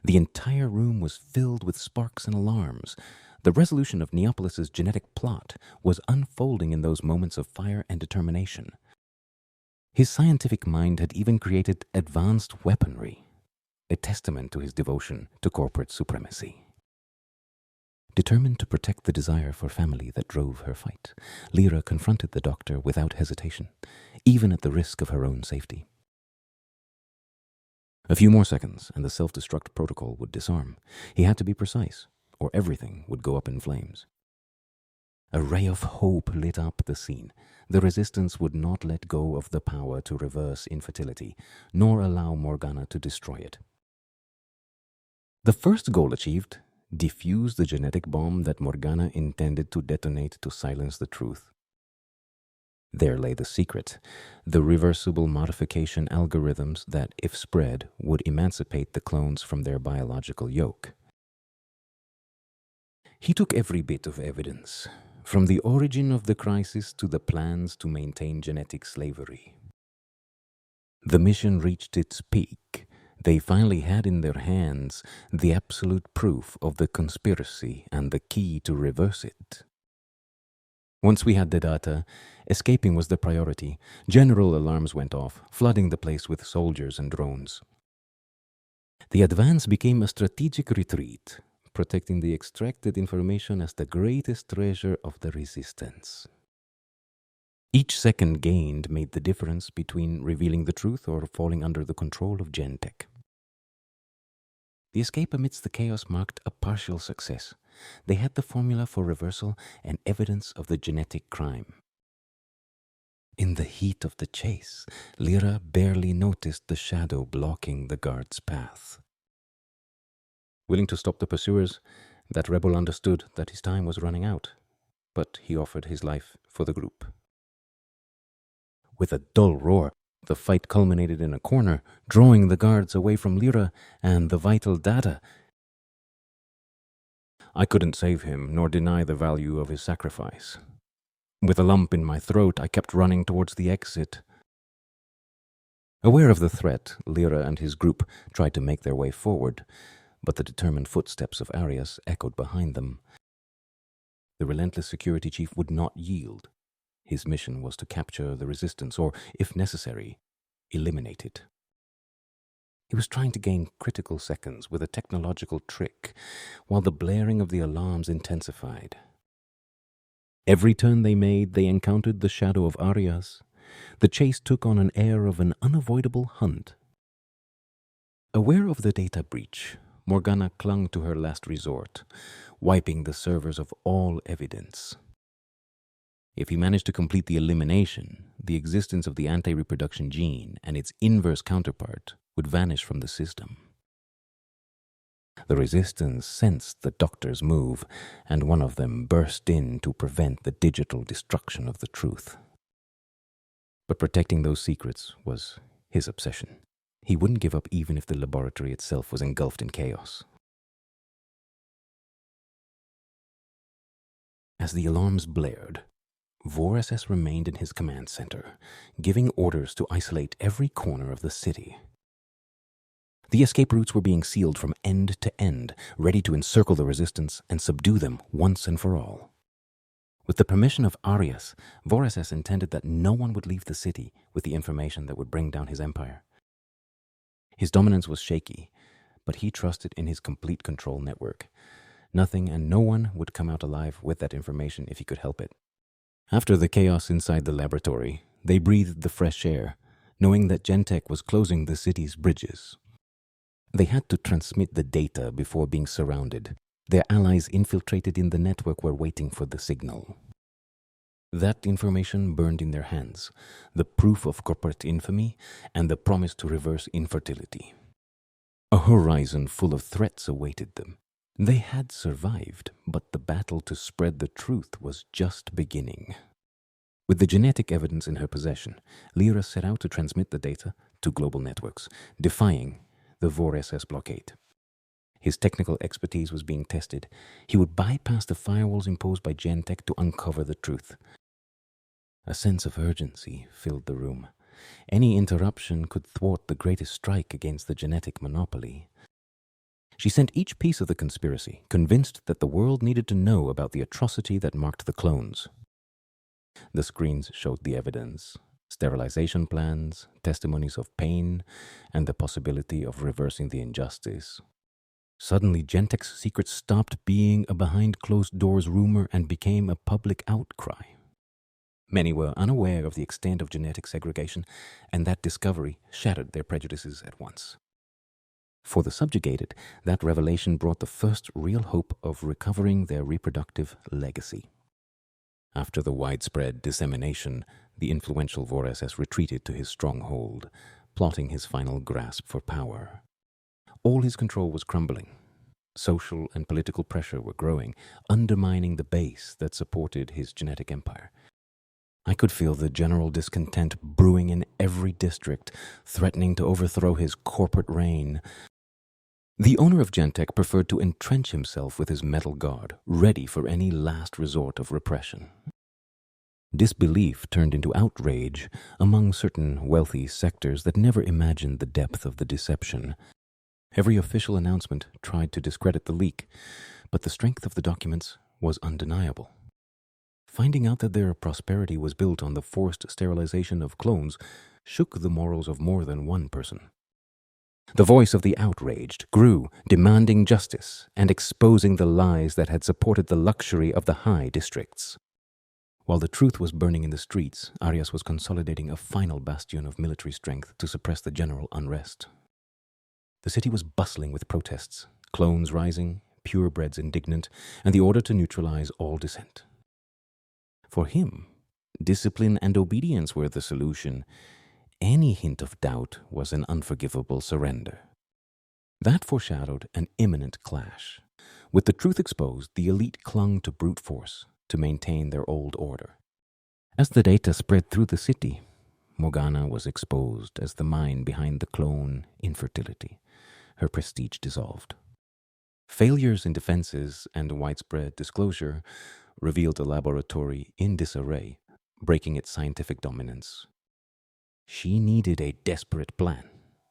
The entire room was filled with sparks and alarms. The resolution of Neopolis's genetic plot was unfolding in those moments of fire and determination. His scientific mind had even created advanced weaponry, a testament to his devotion to corporate supremacy. Determined to protect the desire for family that drove her fight, Lira confronted the doctor without hesitation, even at the risk of her own safety. A few more seconds, and the self-destruct protocol would disarm. He had to be precise, or everything would go up in flames. A ray of hope lit up the scene. The resistance would not let go of the power to reverse infertility, nor allow Morgana to destroy it. The first goal achieved, defuse the genetic bomb that Morgana intended to detonate to silence the truth. There lay the secret, the reversible modification algorithms that, if spread, would emancipate the clones from their biological yoke. He took every bit of evidence, from the origin of the crisis to the plans to maintain genetic slavery. The mission reached its peak. They finally had in their hands the absolute proof of the conspiracy and the key to reverse it. Once we had the data, escaping was the priority. General alarms went off, flooding the place with soldiers and drones. The advance became a strategic retreat, protecting the extracted information as the greatest treasure of the resistance. Each second gained made the difference between revealing the truth or falling under the control of Genentech. The escape amidst the chaos marked a partial success. They had the formula for reversal and evidence of the genetic crime. In the heat of the chase, Lira barely noticed the shadow blocking the guard's path. Willing to stop the pursuers, that rebel understood that his time was running out, but he offered his life for the group. With a dull roar, the fight culminated in a corner, drawing the guards away from Lira and the vital data. I couldn't save him, nor deny the value of his sacrifice. With a lump in my throat, I kept running towards the exit. Aware of the threat, Lira and his group tried to make their way forward, but the determined footsteps of Arias echoed behind them. The relentless security chief would not yield. His mission was to capture the resistance, or, if necessary, eliminate it. He was trying to gain critical seconds with a technological trick, while the blaring of the alarms intensified. Every turn they made, they encountered the shadow of Arias. The chase took on an air of an unavoidable hunt. Aware of the data breach, Morgana clung to her last resort, wiping the servers of all evidence. If he managed to complete the elimination, the existence of the anti-reproduction gene and its inverse counterpart would vanish from the system. The resistance sensed the doctor's move, and one of them burst in to prevent the digital destruction of the truth. But protecting those secrets was his obsession. He wouldn't give up even if the laboratory itself was engulfed in chaos. As the alarms blared, Vorss remained in his command center, giving orders to isolate every corner of the city. The escape routes were being sealed from end to end, ready to encircle the resistance and subdue them once and for all. With the permission of Arias, Vorss intended that no one would leave the city with the information that would bring down his empire. His dominance was shaky, but he trusted in his complete control network. Nothing and no one would come out alive with that information if he could help it. After the chaos inside the laboratory, they breathed the fresh air, knowing that Genentech was closing the city's bridges. They had to transmit the data before being surrounded. Their allies infiltrated in the network were waiting for the signal. That information burned in their hands, the proof of corporate infamy and the promise to reverse infertility. A horizon full of threats awaited them. They had survived, but the battle to spread the truth was just beginning. With the genetic evidence in her possession, Lira set out to transmit the data to global networks, defying the Vorss blockade. His technical expertise was being tested. He would bypass the firewalls imposed by Genentech to uncover the truth. A sense of urgency filled the room. Any interruption could thwart the greatest strike against the genetic monopoly. She sent each piece of the conspiracy, convinced that the world needed to know about the atrocity that marked the clones. The screens showed the evidence: sterilization plans, testimonies of pain, and the possibility of reversing the injustice. Suddenly, Genentech's secret stopped being a behind-closed-doors rumor and became a public outcry. Many were unaware of the extent of genetic segregation, and that discovery shattered their prejudices at once. For the subjugated, that revelation brought the first real hope of recovering their reproductive legacy. After the widespread dissemination, the influential Vorss retreated to his stronghold, plotting his final grasp for power. All his control was crumbling. Social and political pressure were growing, undermining the base that supported his genetic empire. I could feel the general discontent brewing in every district, threatening to overthrow his corporate reign. The owner of Genentech preferred to entrench himself with his metal guard, ready for any last resort of repression. Disbelief turned into outrage among certain wealthy sectors that never imagined the depth of the deception. Every official announcement tried to discredit the leak, but the strength of the documents was undeniable. Finding out that their prosperity was built on the forced sterilization of clones shook the morals of more than one person. The voice of the outraged grew, demanding justice and exposing the lies that had supported the luxury of the high districts. While the truth was burning in the streets, Arias was consolidating a final bastion of military strength to suppress the general unrest. The city was bustling with protests, clones rising, purebreds indignant, and the order to neutralize all dissent. For him, discipline and obedience were the solution. Any hint of doubt was an unforgivable surrender. That foreshadowed an imminent clash. With the truth exposed, the elite clung to brute force to maintain their old order. As the data spread through the city, Morgana was exposed as the mind behind the clone infertility. Her prestige dissolved. Failures in defenses and widespread disclosure revealed a laboratory in disarray, breaking its scientific dominance. She needed a desperate plan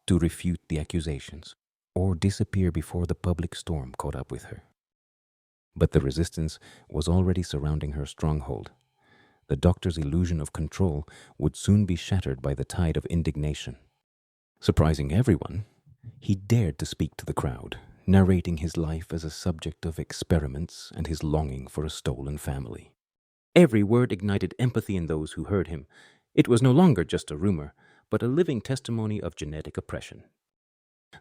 to refute the accusations or disappear before the public storm caught up with her. But the resistance was already surrounding her stronghold. The doctor's illusion of control would soon be shattered by the tide of indignation. Surprising everyone, he dared to speak to the crowd, narrating his life as a subject of experiments and his longing for a stolen family. Every word ignited empathy in those who heard him. It was no longer just a rumor, but a living testimony of genetic oppression.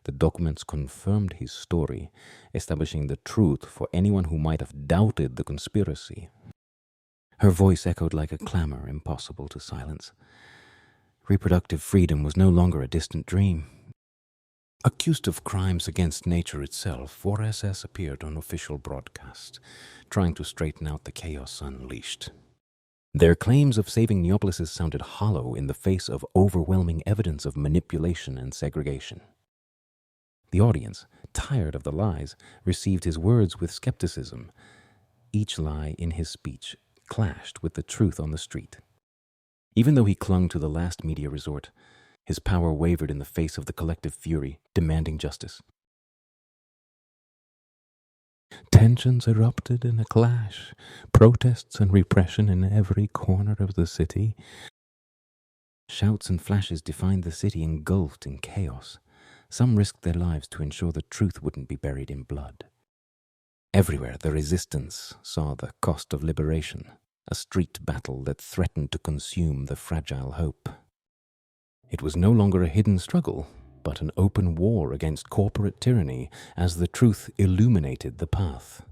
The documents confirmed his story, establishing the truth for anyone who might have doubted the conspiracy. Her voice echoed like a clamor impossible to silence. Reproductive freedom was no longer a distant dream. Accused of crimes against nature itself, 4SS appeared on official broadcast, trying to straighten out the chaos unleashed. Their claims of saving Neopolis sounded hollow in the face of overwhelming evidence of manipulation and segregation. The audience, tired of the lies, received his words with skepticism. Each lie in his speech clashed with the truth on the street. Even though he clung to the last media resort, his power wavered in the face of the collective fury, demanding justice. Tensions erupted in a clash, protests and repression in every corner of the city. Shouts and flashes defined the city engulfed in chaos. Some risked their lives to ensure the truth wouldn't be buried in blood. Everywhere, the resistance saw the cost of liberation, a street battle that threatened to consume the fragile hope. It was no longer a hidden struggle, but an open war against corporate tyranny as the truth illuminated the path.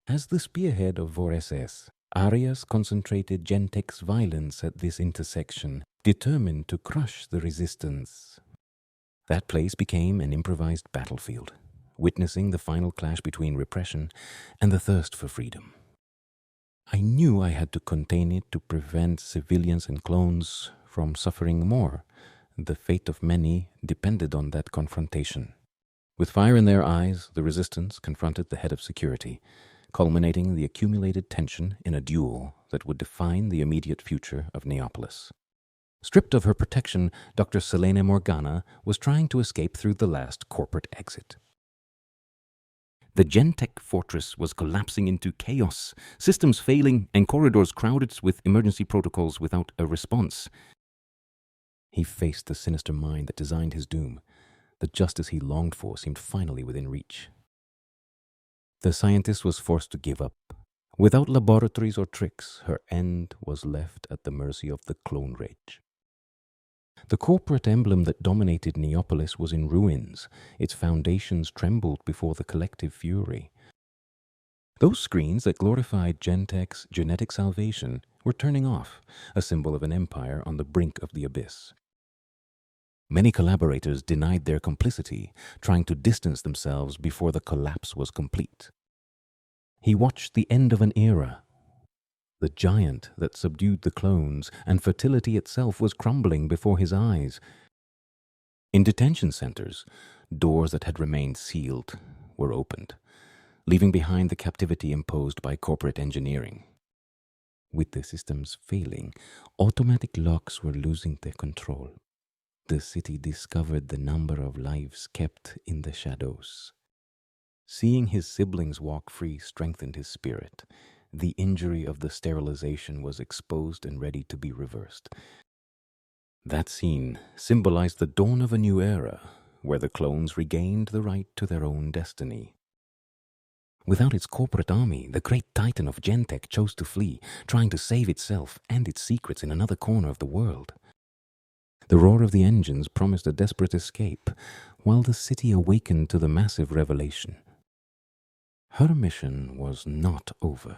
As the spearhead of 4SS, Arias concentrated Genentech's violence at this intersection, determined to crush the resistance. That place became an improvised battlefield, witnessing the final clash between repression and the thirst for freedom. I knew I had to contain it to prevent civilians and clones from suffering more. The fate of many depended on that confrontation. With fire in their eyes, the resistance confronted the head of security, culminating the accumulated tension in a duel that would define the immediate future of Neopolis. Stripped of her protection, Dr. Selene Morgana was trying to escape through the last corporate exit. The Genentech fortress was collapsing into chaos, systems failing and corridors crowded with emergency protocols without a response. He faced the sinister mind that designed his doom. The justice he longed for seemed finally within reach. The scientist was forced to give up. Without laboratories or tricks, her end was left at the mercy of the clone rage. The corporate emblem that dominated Neopolis was in ruins. Its foundations trembled before the collective fury. Those screens that glorified Genentech's genetic salvation were turning off, a symbol of an empire on the brink of the abyss. Many collaborators denied their complicity, trying to distance themselves before the collapse was complete. He watched the end of an era. The giant that subdued the clones and fertility itself was crumbling before his eyes. In detention centers, doors that had remained sealed were opened, leaving behind the captivity imposed by corporate engineering. With the systems failing, automatic locks were losing their control. The city discovered the number of lives kept in the shadows. Seeing his siblings walk free strengthened his spirit. The injury of the sterilization was exposed and ready to be reversed. That scene symbolized the dawn of a new era, where the clones regained the right to their own destiny. Without its corporate army, the great titan of Genentech chose to flee, trying to save itself and its secrets in another corner of the world. The roar of the engines promised a desperate escape, while the city awakened to the massive revelation. Her mission was not over.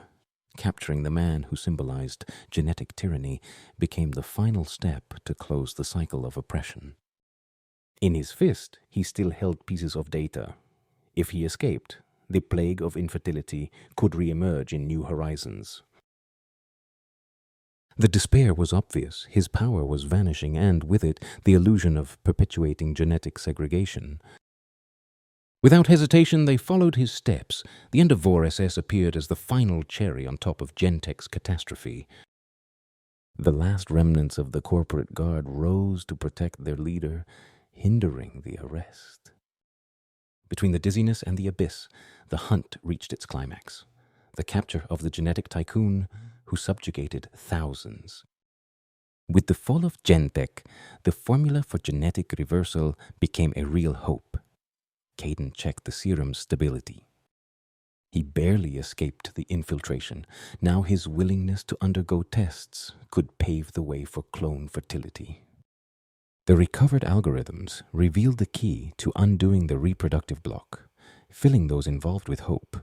Capturing the man who symbolized genetic tyranny became the final step to close the cycle of oppression. In his fist, he still held pieces of data. If he escaped, the plague of infertility could re-emerge in new horizons. The despair was obvious. His power was vanishing, and with it, the illusion of perpetuating genetic segregation. Without hesitation, they followed his steps. The end of 4SS appeared as the final cherry on top of Genentech's catastrophe. The last remnants of the corporate guard rose to protect their leader, hindering the arrest. Between the dizziness and the abyss, the hunt reached its climax. The capture of the genetic tycoon who subjugated thousands. With the fall of Genentech, the formula for genetic reversal became a real hope. Caden checked the serum's stability. He barely escaped the infiltration. Now his willingness to undergo tests could pave the way for clone fertility. The recovered algorithms revealed the key to undoing the reproductive block, filling those involved with hope.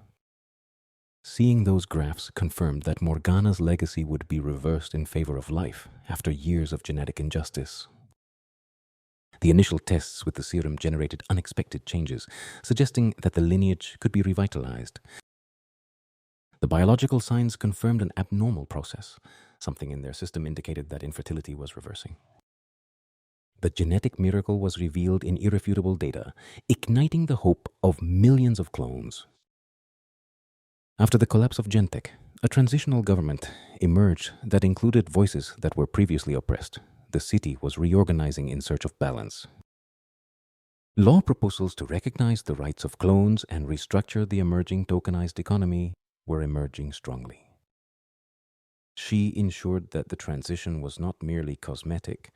Seeing those graphs confirmed that Morgana's legacy would be reversed in favor of life after years of genetic injustice. The initial tests with the serum generated unexpected changes, suggesting that the lineage could be revitalized. The biological signs confirmed an abnormal process. Something in their system indicated that infertility was reversing. The genetic miracle was revealed in irrefutable data, igniting the hope of millions of clones. After the collapse of Genentech, a transitional government emerged that included voices that were previously oppressed. The city was reorganizing in search of balance. Law proposals to recognize the rights of clones and restructure the emerging tokenized economy were emerging strongly. She ensured that the transition was not merely cosmetic,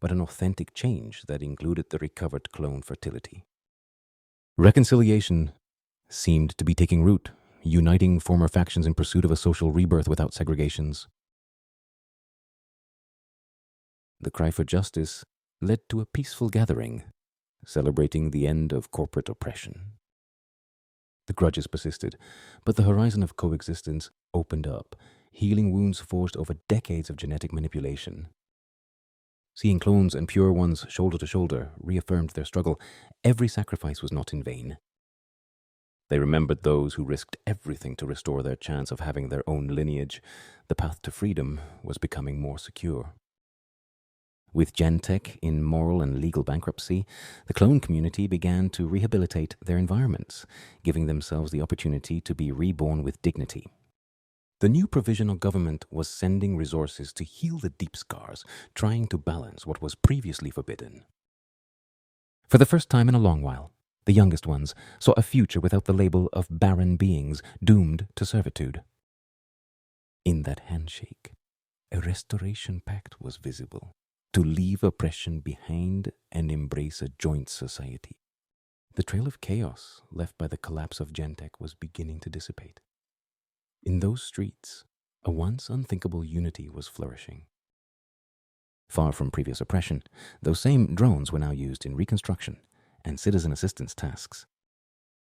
but an authentic change that included the recovered clone fertility. Reconciliation seemed to be taking root, uniting former factions in pursuit of a social rebirth without segregations. The cry for justice led to a peaceful gathering, celebrating the end of corporate oppression. The grudges persisted, but the horizon of coexistence opened up, healing wounds forged over decades of genetic manipulation. Seeing clones and pure ones shoulder to shoulder reaffirmed their struggle. Every sacrifice was not in vain. They remembered those who risked everything to restore their chance of having their own lineage. The path to freedom was becoming more secure. With Genentech in moral and legal bankruptcy, the clone community began to rehabilitate their environments, giving themselves the opportunity to be reborn with dignity. The new provisional government was sending resources to heal the deep scars, trying to balance what was previously forbidden. For the first time in a long while, the youngest ones saw a future without the label of barren beings doomed to servitude. In that handshake, a restoration pact was visible, to leave oppression behind and embrace a joint society. The trail of chaos left by the collapse of Genentech was beginning to dissipate. In those streets, a once unthinkable unity was flourishing. Far from previous oppression, those same drones were now used in reconstruction and citizen assistance tasks.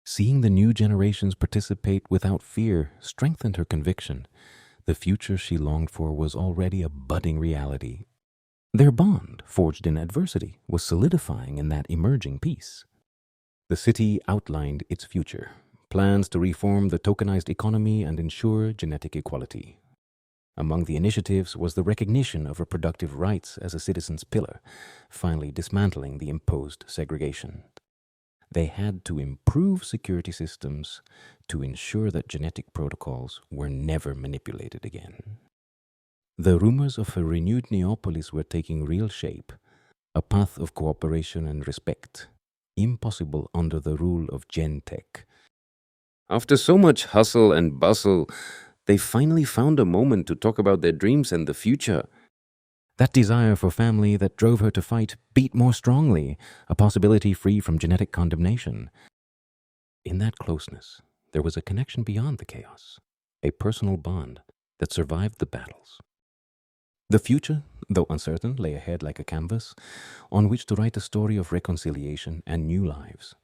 Seeing the new generations participate without fear strengthened her conviction. The future she longed for was already a budding reality. Their bond, forged in adversity, was solidifying in that emerging peace. The city outlined its future, plans to reform the tokenized economy and ensure genetic equality. Among the initiatives was the recognition of reproductive rights as a citizen's pillar, finally dismantling the imposed segregation. They had to improve security systems to ensure that genetic protocols were never manipulated again. The rumors of a renewed Neopolis were taking real shape, a path of cooperation and respect, impossible under the rule of Genentech. After so much hustle and bustle, they finally found a moment to talk about their dreams and the future. That desire for family that drove her to fight beat more strongly, a possibility free from genetic condemnation. In that closeness, there was a connection beyond the chaos, a personal bond that survived the battles. The future, though uncertain, lay ahead like a canvas on which to write a story of reconciliation and new lives.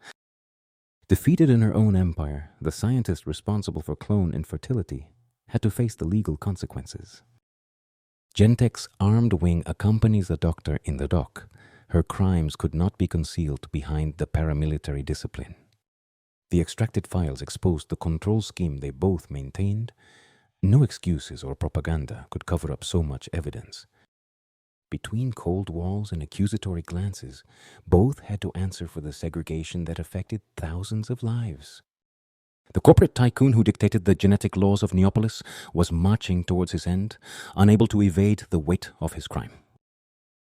Defeated in her own empire, the scientist responsible for clone infertility had to face the legal consequences. Genentech's armed wing accompanies the doctor in the dock. Her crimes could not be concealed behind the paramilitary discipline. The extracted files exposed the control scheme they both maintained. No excuses or propaganda could cover up so much evidence. Between cold walls and accusatory glances, both had to answer for the segregation that affected thousands of lives. The corporate tycoon who dictated the genetic laws of Neopolis was marching towards his end, unable to evade the weight of his crime.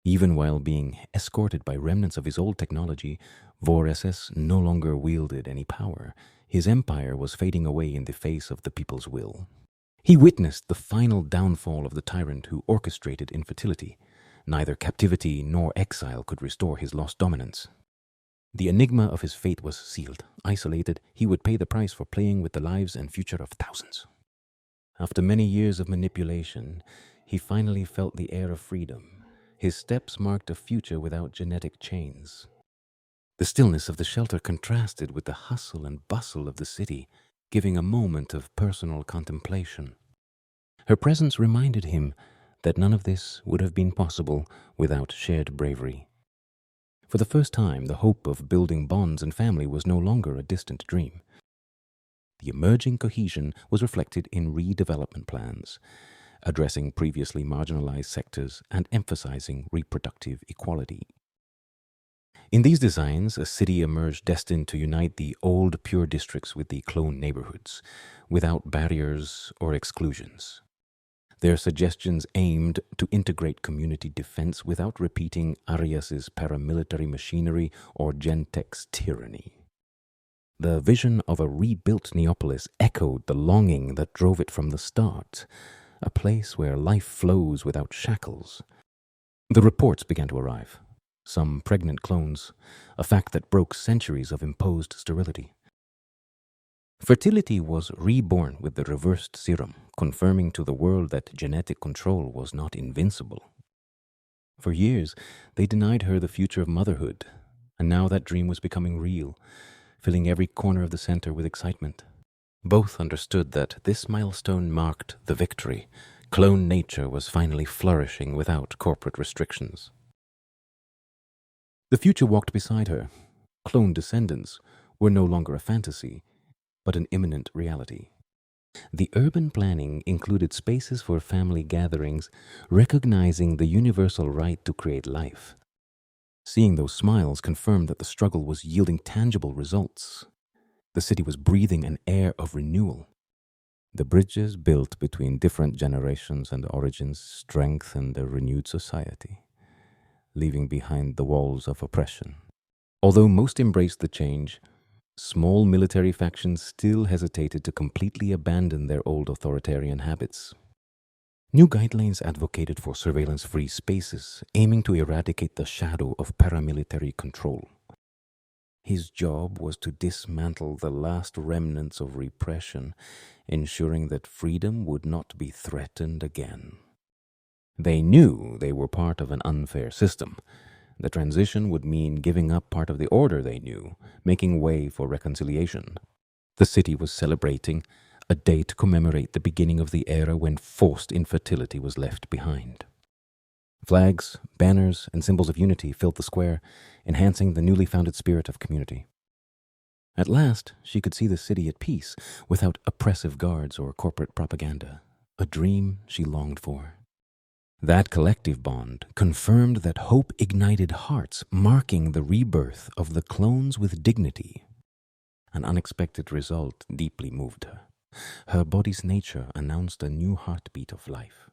Even while being escorted by remnants of his old technology, VOR-SS no longer wielded any power. His empire was fading away in the face of the people's will. He witnessed the final downfall of the tyrant who orchestrated infertility. Neither captivity nor exile could restore his lost dominance. The enigma of his fate was sealed. Isolated, he would pay the price for playing with the lives and future of thousands. After many years of manipulation, he finally felt the air of freedom. His steps marked a future without genetic chains. The stillness of the shelter contrasted with the hustle and bustle of the city, giving a moment of personal contemplation. Her presence reminded him that none of this would have been possible without shared bravery. For the first time, the hope of building bonds and family was no longer a distant dream. The emerging cohesion was reflected in redevelopment plans, addressing previously marginalized sectors and emphasizing reproductive equality. In these designs, a city emerged destined to unite the old pure districts with the clone neighborhoods, without barriers or exclusions. Their suggestions aimed to integrate community defense without repeating Arias's paramilitary machinery or Genentech's tyranny. The vision of a rebuilt Neopolis echoed the longing that drove it from the start, a place where life flows without shackles. The reports began to arrive. Some pregnant clones, a fact that broke centuries of imposed sterility. Fertility was reborn with the reversed serum, confirming to the world that genetic control was not invincible. For years, they denied her the future of motherhood, and now that dream was becoming real, filling every corner of the center with excitement. Both understood that this milestone marked the victory. Clone nature was finally flourishing without corporate restrictions. The future walked beside her. Clone descendants were no longer a fantasy, but an imminent reality. The urban planning included spaces for family gatherings, recognizing the universal right to create life. Seeing those smiles confirmed that the struggle was yielding tangible results. The city was breathing an air of renewal. The bridges built between different generations and origins strengthened a renewed society, leaving behind the walls of oppression. Although most embraced the change, small military factions still hesitated to completely abandon their old authoritarian habits. New guidelines advocated for surveillance-free spaces, aiming to eradicate the shadow of paramilitary control. His job was to dismantle the last remnants of repression, ensuring that freedom would not be threatened again. They knew they were part of an unfair system. The transition would mean giving up part of the order they knew, making way for reconciliation. The city was celebrating a day to commemorate the beginning of the era when forced infertility was left behind. Flags, banners, and symbols of unity filled the square, enhancing the newly founded spirit of community. At last, she could see the city at peace, without oppressive guards or corporate propaganda, a dream she longed for. That collective bond confirmed that hope ignited hearts, marking the rebirth of the clones with dignity. An unexpected result deeply moved her. Her body's nature announced a new heartbeat of life.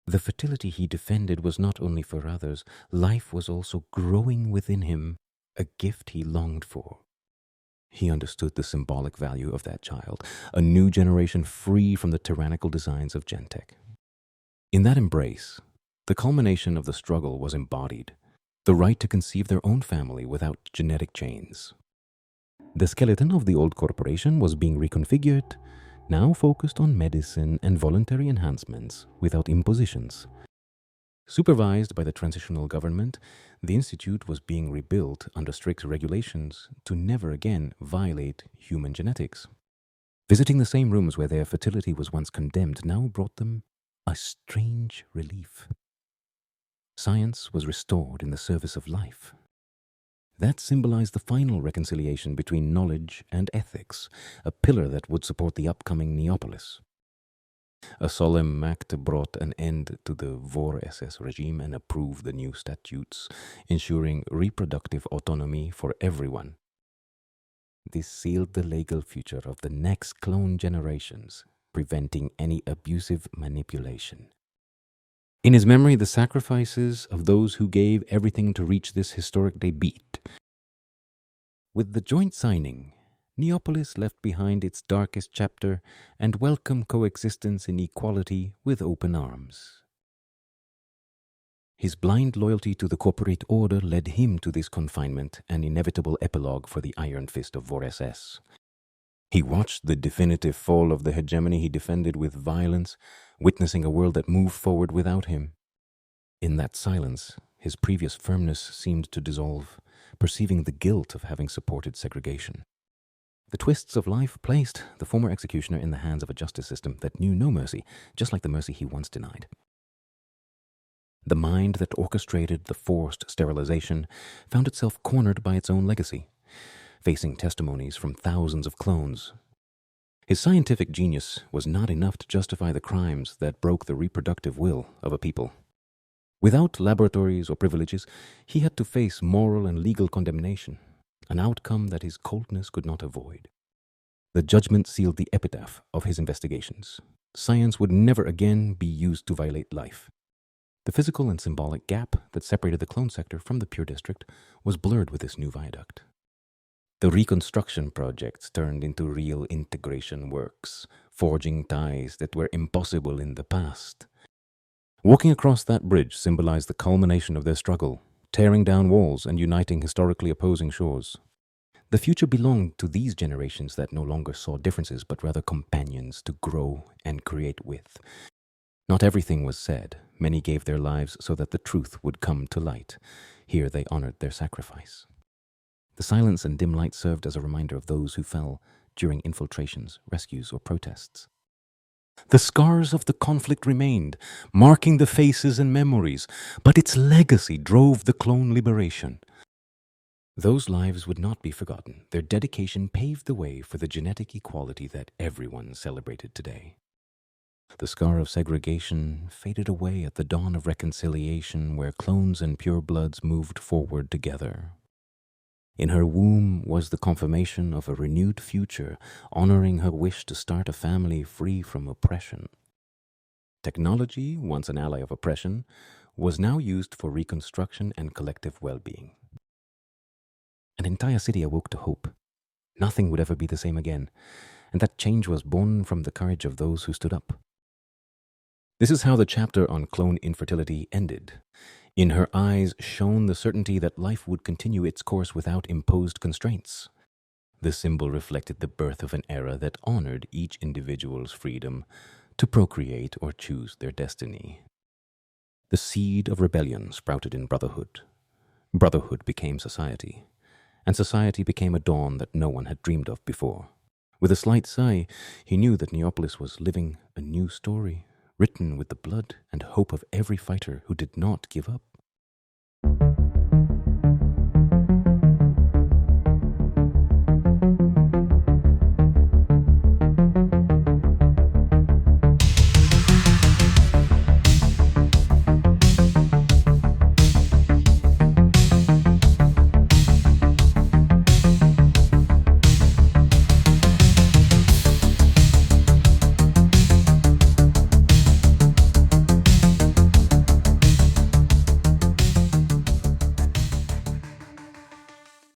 The fertility he defended was not only for others, life was also growing within him, a gift he longed for. He understood the symbolic value of that child, a new generation free from the tyrannical designs of Genentech. In that embrace, the culmination of the struggle was embodied, the right to conceive their own family without genetic chains. The skeleton of the old corporation was being reconfigured, now focused on medicine and voluntary enhancements without impositions. Supervised by the transitional government, the institute was being rebuilt under strict regulations to never again violate human genetics. Visiting the same rooms where their fertility was once condemned now brought them a strange relief. Science was restored in the service of life. That symbolized the final reconciliation between knowledge and ethics, a pillar that would support the upcoming Neopolis. A solemn act brought an end to the VOR-SS regime and approved the new statutes, ensuring reproductive autonomy for everyone. This sealed the legal future of the next clone generations, preventing any abusive manipulation. In his memory, the sacrifices of those who gave everything to reach this historic day beat. With the joint signing, Neopolis left behind its darkest chapter and welcomed coexistence in equality with open arms. His blind loyalty to the corporate order led him to this confinement, an inevitable epilogue for the Iron Fist of Vor-SS. He watched the definitive fall of the hegemony he defended with violence, witnessing a world that moved forward without him. In that silence, his previous firmness seemed to dissolve, perceiving the guilt of having supported segregation. The twists of life placed the former executioner in the hands of a justice system that knew no mercy, just like the mercy he once denied. The mind that orchestrated the forced sterilization found itself cornered by its own legacy, facing testimonies from thousands of clones. His scientific genius was not enough to justify the crimes that broke the reproductive will of a people. Without laboratories or privileges, he had to face moral and legal condemnation, an outcome that his coldness could not avoid. The judgment sealed the epitaph of his investigations. Science would never again be used to violate life. The physical and symbolic gap that separated the clone sector from the pure district was blurred with this new viaduct. The reconstruction projects turned into real integration works, forging ties that were impossible in the past. Walking across that bridge symbolized the culmination of their struggle, tearing down walls and uniting historically opposing shores. The future belonged to these generations that no longer saw differences but rather companions to grow and create with. Not everything was said. Many gave their lives so that the truth would come to light. Here they honored their sacrifice. The silence and dim light served as a reminder of those who fell during infiltrations, rescues, or protests. The scars of the conflict remained, marking the faces and memories, but its legacy drove the clone liberation. Those lives would not be forgotten. Their dedication paved the way for the genetic equality that everyone celebrated today. The scar of segregation faded away at the dawn of reconciliation, where clones and purebloods moved forward together. In her womb was the confirmation of a renewed future, honoring her wish to start a family free from oppression. Technology, once an ally of oppression, was now used for reconstruction and collective well-being. An entire city awoke to hope. Nothing would ever be the same again, and that change was born from the courage of those who stood up. This is how the chapter on clone infertility ended. In her eyes shone the certainty that life would continue its course without imposed constraints. The symbol reflected the birth of an era that honored each individual's freedom to procreate or choose their destiny. The seed of rebellion sprouted in brotherhood. Brotherhood became society, and society became a dawn that no one had dreamed of before. With a slight sigh, he knew that Neopolis was living a new story, written with the blood and hope of every fighter who did not give up.